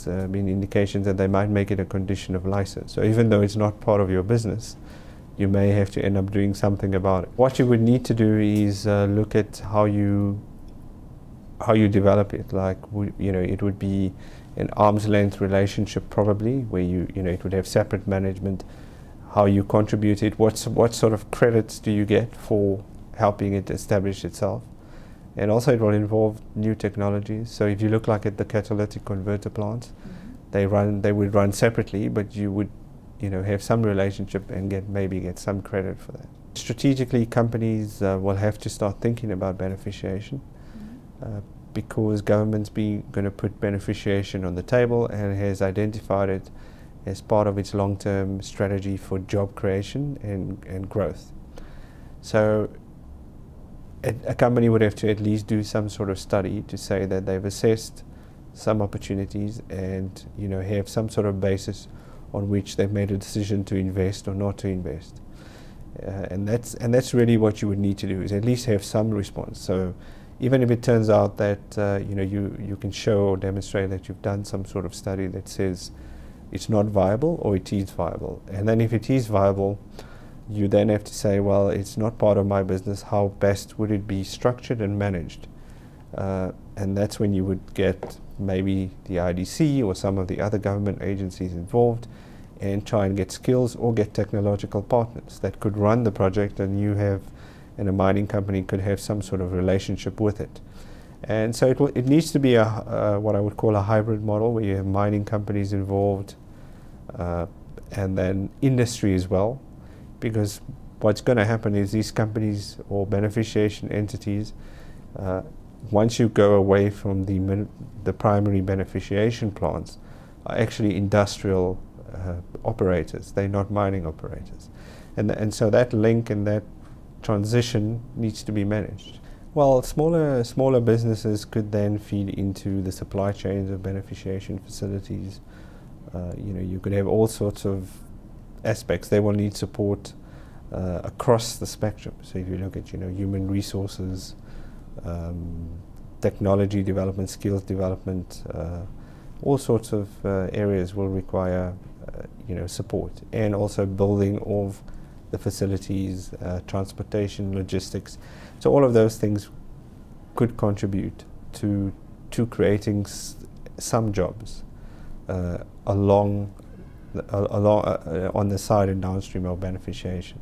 there's been indications that they might make it a condition of license. So even though it's not part of your business, you may have to end up doing something about it. What you would need to do is look at how you develop it. Like, it would be an arm's length relationship probably, where it would have separate management, how you contribute it, what sort of credits do you get for helping it establish itself. And also it will involve new technologies. So if you look like at the catalytic converter plants, they would run separately, but you would have some relationship and maybe get some credit for that. Strategically, companies will have to start thinking about beneficiation, because government's going to put beneficiation on the table and has identified it as part of its long-term strategy for job creation and growth. So a company would have to at least do some sort of study to say that they've assessed some opportunities and have some sort of basis on which they've made a decision to invest or not to invest. And that's really what you would need to do, is at least have some response. So even if it turns out that you can show or demonstrate that you've done some sort of study that says it's not viable or it is viable, and then if it is viable, you then have to say, well, it's not part of my business, how best would it be structured and managed? And that's when you would get maybe the IDC or some of the other government agencies involved and try and get skills or get technological partners that could run the project, and a mining company could have some sort of relationship with it. And so it needs to be what I would call a hybrid model, where you have mining companies involved and then industry as well. Because what's going to happen is these companies or beneficiation entities, once you go away from the primary beneficiation plants, are actually industrial operators. They're not mining operators. And so that link and that transition needs to be managed. Well, smaller businesses could then feed into the supply chains of beneficiation facilities. You could have all sorts of aspects. They will need support across the spectrum. So if you look at human resources, technology development, skills development, all sorts of areas will require support, and also building of the facilities, transportation, logistics. So all of those things could contribute to creating some jobs on the side and downstream of beneficiation.